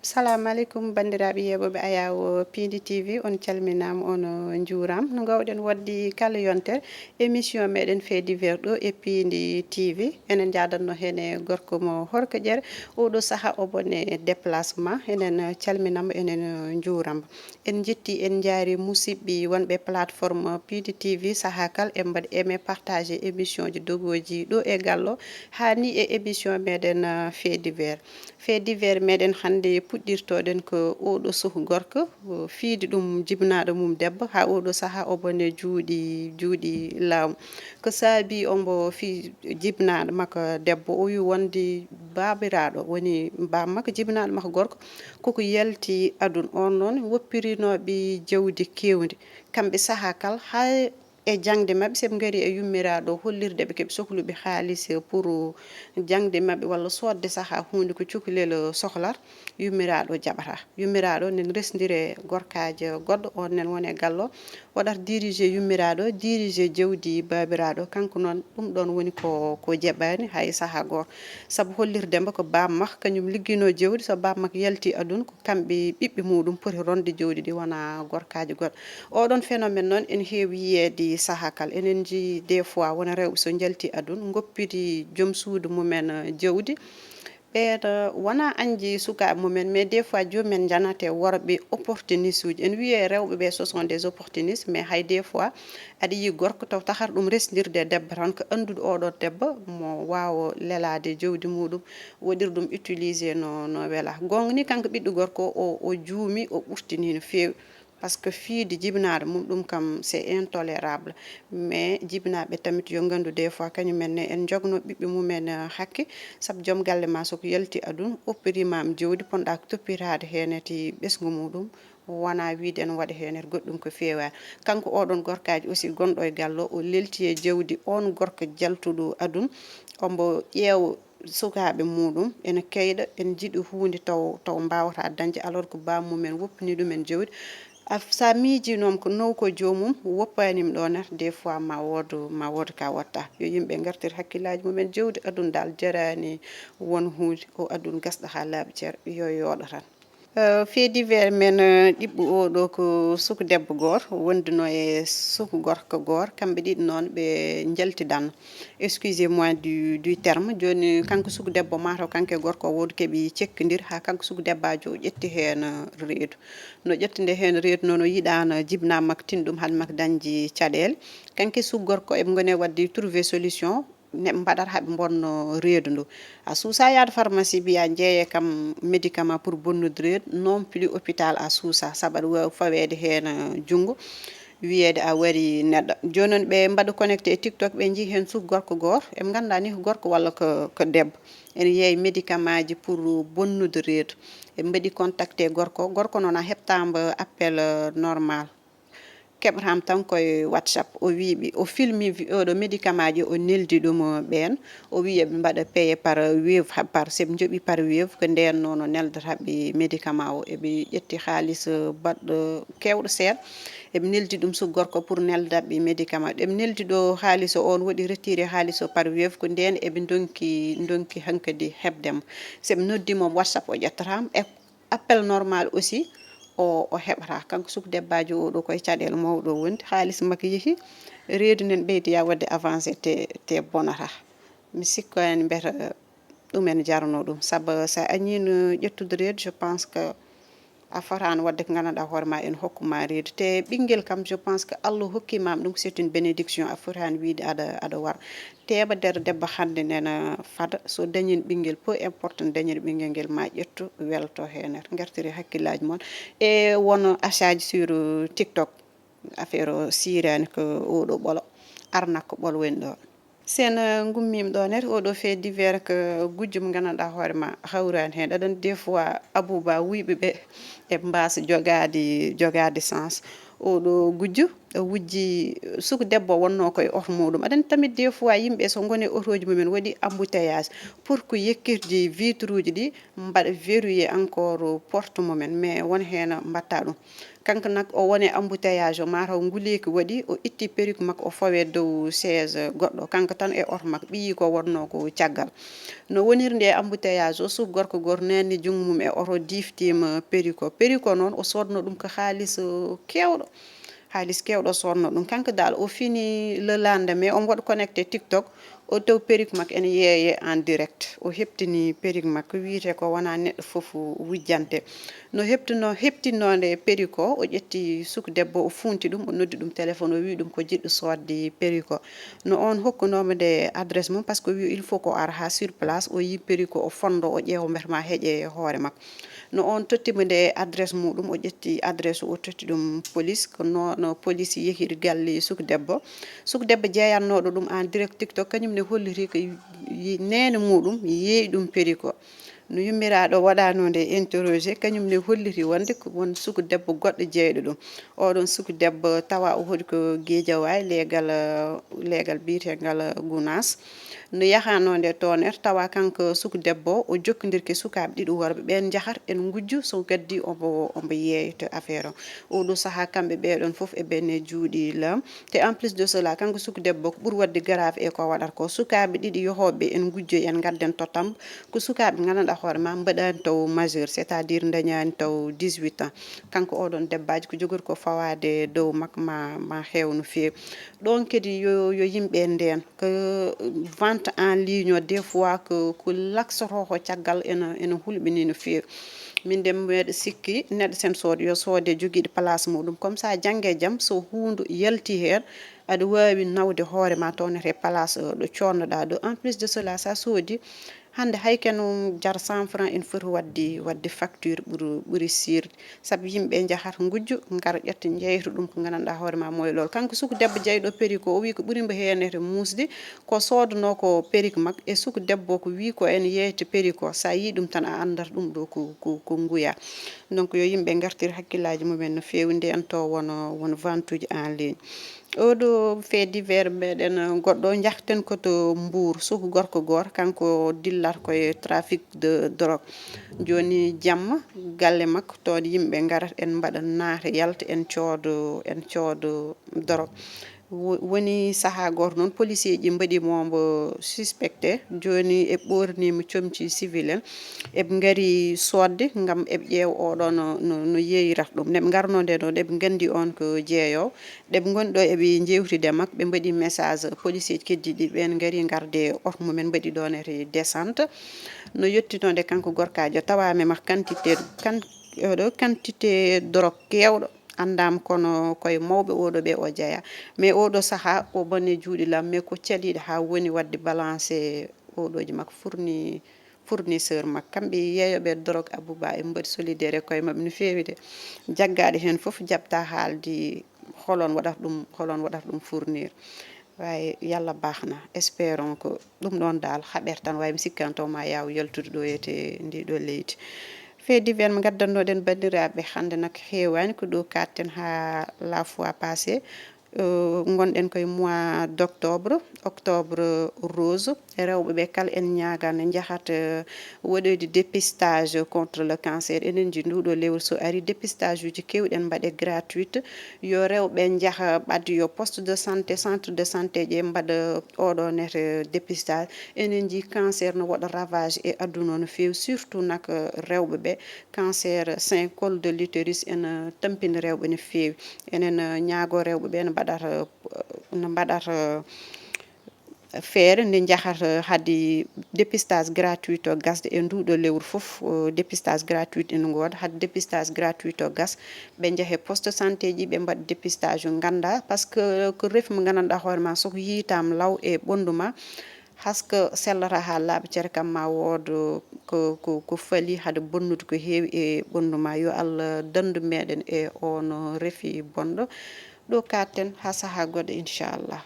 Assalamu alaikum bandiraɓe yeɓoɓe ayawo Pindi TV on calminama on njuram no gawɗen waddi kala yontere émission meɗen fait divers ɗo e Pindi TV enen jadanno hene gorko mo horkojere oɗo saaha o bone déplacement enen calminamo enen njuramo en jetti en jaari musibɓe wonɓe plateforme Pindi TV saaha kala e mbaɗi aimé partager émission ji dogoji ɗo e gallo hani e émission meɗen fait divers meɗen hande puɗɗirtoɗen ko oɗo suhu gorko fiidi ɗum jibinaɗo mum debbo ha oɗo saaha o bone juuɗi laamu ko saabi ombo fi jibinaɗo makko debbo o wi wonde babiraɗo woni bammakko jibinaɗo makko gorko koko yalti aduna on noon woppirinoɓe jawdi kewdi kamɓe saaha kala ha e jangde mabɓe seɓe gari e yummiraɗo hollirdeɓe keɓe sohluɓe haalis pour jangde mabɓe walla sodde saaha hunde ko cukalel sohlata yummiraɗo jaɓata yummiraɗo nen resdire gorkajo goɗɗo on nen wone gallo waɗata dirigé yummiraɗo dirigé jawdi babiraɗo kanko noon ɗum ɗon woni ko jeeɓani hay saaha goto saabu hollirdemo ko bammakko kañum ligguino jawdi so bammakko yalti aduna ko kamɓe ɓiɓɓe muɗum poti ronde jawdi ɗi wona gorkajo goɗɗo oɗon phénoméne noon ene heewi yiyede saaha kala enen jii des fois wona rewɓe so jalti aduna goppidi joom suudu mumen jawdi ɓeeɗo wona anji sukaɓe mumen mais des fois jomumen janate worɓe opportuniste uji en wiye rewɓeɓe ce sont des opportunistes mais hay des fois aɗa yi gorko taw tahata ɗum resdirde debbo tan ko andude oɗo debbo mo wawa lelade jawdi muɗum waɗira ɗum utilisé no weela gonga ni kanko ɓiɗɗo gorko o juumi o ɓurtini no fewi par ce que fiide jibinaɗo mum ɗum kam c'est intolérable mais jibinaɓe tamit yo gandu des fois kañumenne en jogno ɓiɓɓe mumen hakke saabu joom galle ma soko yalti aduna oppirimama jawdi ponɗa ko toppitade hen ti ɓesgu muɗum wona wiide ene waɗa hen goɗɗum ko fewani kanko oɗon gorkaji aussi gonɗo e galle o lelti e jawdi on gorko jaltuɗo aduna ombo ƴeewa sukaɓe muɗum ene kayɗa ene jiiɗi hunde taw mbawata dañde alors que bammumen woppini ɗumen jawdi sa miijinom ko naw ko jomum woppanima ɗon des fois ma wood ka watta yo yimɓe gartir hakkillaji mumen jawdi aduna dal jarani won hunde o aduna gasɗo ha laaɓi ceerno yo yooɗo tan fait divers men ɗiɓɓo oɗo ko suku debbo goto wonduno e suku gorko goto kamɓe ɗiɗi noon ɓe jaltidanno excusez moi du terme joni kanko suku debbo mataw kanko e gorko o woodi keeɓi cekkidira ha kanko suku debbajo o ƴetti hen reedu no ƴettinde hen reedu noon o yiɗano jibinama makko tin ɗum hade makko dañde caɗele kanko e suku gorko eɓe gone wadde trouvé solution neɓe mbaɗata haaɓe bonno reedu ndu a suusa yaade pharmacie mbiya jeeye kam médicament pour bonnude reedu non plus hôpital a suusa saabu aɗa wawi fawede hen junggo wiyede a wari neɗɗo joni noon ɓe mbaɗa connecté e TikTok ɓe jii hen suku gorko goto eɓe ganduɗa ni ko gorko walla ko debbo ene yeeya médicament ji pour bonnude reedu ɓe mbaɗi contacté gorko noon a heɓtamo appel normal keɓatamo tan koye WhatsApp o wiɓe o filmi oɗo médicament ji o neldi ɗum ɓen o wi eɓe mbaɗa payé par Wave par seɓe jooɓi par Wave ko nden noon o neldataɓe médicament o eɓe ƴetti halis baɗɗo kewɗo seeɗa eɓe neldi ɗum suku gorko pour neldaɓe médicament ɗeɓe neldi ɗo halis o on waɗi retiré halis o par Wave ko nden eɓe donki hankkadi hebdemo seɓe noddimo WhatsApp o ƴettotamo e appel normal aussi o heɓata kanko suku debbajo oɗo koye caɗele mawɗo o wondi halis makko yeehi reedu nen ɓeydoya wadde avancé te bonata mi sikku en mbiyata ɗum ene jarano ɗum saabu sa añino ƴettude reedu je pense que a fotani wadde ko gandanɗa hoorema ene hokkuma reedu te ɓinguel kam je pense que Allah hokkimama ɗum c'est une bénédiction a fotani wiide aɗa wara temedere debbo hande nena faada so dañi ɓinguel peu importe no dañiri ɓinguel nguel ma ƴettu welto hen gartiri hakkillaji moon e won achat ji sur TikTok affaire o sirani ko oɗo ɓoolo arnaka ɓoolo woni ɗo sen gummima ɗo net oɗo fait divers ko gujjo mo gandanɗa hoorema hawrani hen aɗa andi des fois Abouba wuyɓeɓe eɓe mbasa jogade sens oɗo gujjo o wujji suku debbo o wonno koye oto muɗum aɗa andi tamit des fois yimɓe so gone auto ji mumen waɗi embouteillage pour que yekkirde vitre uji ɗi mbaɗa verrouillé encore porte mumen mais won hen mbatta ɗum kanko nak o woni embouteillage o mataw nguleki waɗi o itti perruque makko o fawe dow chaise goɗɗo kanko tan e oto makko ɓiyi ko wonno ko caggal no wonirde embouteillage o suka gorko gor nanni jungo mum e oto diftima perruque o noon o sodno ɗum ko haalis kewɗo sodno ɗum kanko dal o fini le lendemain o waɗi connecté TikTok o taw perruque makko ene yeeye en direct o heptini perruque makko wiite ko wona neɗɗo foof wujjante no heptinode perruque o ƴetti suka debbo o funti ɗum o noddi ɗum téléphone o wi ɗum ko jiɗɗo sodde perruque o no on hokkunomo de adresse mum par ce que wi il faut ko ara ha sur place o yi perruque o fondo o ƴeewa mbete ma heeƴe hoore makko no on tottimo nde adresse muɗum o ƴetti adresse o totti ɗum police ko no police yehiri galle suka debbo jeeyannoɗo ɗum en direct TikTok kañum ne holliri ko nene muɗum yeeyi ɗum perruque o no yummiraɗo waɗanode interrogé kañum ne holliri wonde ko won suka debbo goɗɗo jeyɗo ɗum oɗon suka debbo tawa o hoɗi ko Guédiawaye leegal biyetegal Gounass no yahanode toon tawa kanko suka debbo o jokkodirke sukaɓe ɗiɗo worɓe ɓen jahata en gujjo so gaddi omo yeeyto affaire o oɗo saaha kamɓe ɓeɗon foof e benne juuɗe laam te en plus de cela kanko suka debbo ko ɓuuri wadde grave e ko waɗata ko sukaɓe ɗiɗi yohoɓe en gujjoy en gadden totam ko sukaɓe gandanɗa hoore ma mbaɗani taw majeur c' est à dire dañani taw 18 ans kanko oɗon debbaji ko jogori ko fawade dow makko ma heew no fewi ɗon kadi yo yimɓe nden ko vente en ligne o des fois ko laksoto ko caggal ene hulɓini no fewi min de mbeɗa sikki neɗɗo sen sooda yo soode joguiɗo place muɗum comme ça janggue e jaam so hunde yalti hen aɗa wawi nawde hoorema townete place ɗo codnoɗa ɗo en plus de cela sa soodi hande haykeno jar 100 francs ene foti wadde facture ɓuuri sirde saabu yimɓe jahata gujjo gara ƴetta jeyta ɗum ko gandanɗa hoorema mooy lol kanko suka debbo jeyɗo perruque o wi ko ɓuurimo henete musde ko sodano ko perruque makko e suka debbo ko wi ko ene yeyta perruque o sa yi ɗum tan a andata ɗum ɗo ko nguya donc yo yimɓe gartir hakkillaji mumen no fewi nden to won vente uji en ligne oɗo fait divers meɗen goɗɗo jahten koto Mbour suka gorko goto kanko dillata koye trafic de drogue joni jamma galle makko toon yimɓe garat en mbaɗa naata yalta en cooda drogue woni saaha goto noon policier ji mbaɗimomo suspecté joni e ɓornima comci civil en eɓe gaari sodde gam eɓe ƴeewa oɗon no yeeyrata ɗum neɓe garno nde ɗo eɓe gandi on ko jeeyowo ɗeɓe goni ɗo eɓe jewtide makko ɓe mbaɗi message policier ji keddiɗi ɓen gaari garde auto mumen mbaɗi ɗon e descente no yettinode kanko gorkajo tawamema quantité drogue kewɗo andama kono koye mawɓe oɗo ɓe o jeeya mais oɗo saaha o bone juuɗe lam mais ko caaliɗo ha woni wadde balancé oɗoji makko fournisseur makko kamɓe yeeyoɓe drogue Abouba eɓe mbaɗi solidaire e koye mabɓe no fewi de jaggaɗo hen foof jaɓta haalde holon waɗata ɗum fournir wawi yo Allah bahna espérons que ɗum ɗon dal haaɓere tan wawi mi sikkano taw ma yaw yaltude ɗo e ndiɗo leydi fait divers mo gaddannoɗen bandiraɓe hande nak heewani ko ɗo katten ha la fois passé gonɗen koye mois d' octobre rose rewɓeɓe kala en ñagane jahata waɗoyde dépistage contre le cancer enen ji nduɗo lewru so ari dépistage uji kewɗi mbaɗe gratuite yo rewɓe jaaha ɓadde yo poste de santé centre de santé ƴe mbaɗa oɗo nete dépistage enen ji cancer no waɗa ravage e aduna o no fewi surtout nak rewɓeɓe cancer sein col de l'utérus ene tampina rewɓe no fewi enen ñaago rewɓeɓe no mbaɗata feere nde jahata haade dépistage gratuit o gasde e nduɗo lewru foof dépistage gratuit ene ngoda haade dépistage gratuit o gas ɓe jaahe poste santé ji ɓe mbaɗa dépistage ganda par ce que ko raafi mo gandanɗa hoorema soko yitama law e ɓonduma hasko sellata ha laaɓa ceere kam ma wooda ko faali haade bonnude ko heewi e ɓonduma yo Allah dandu meɗen e on raafi bonɗo ɗo katten ha saaha goɗɗo inchallah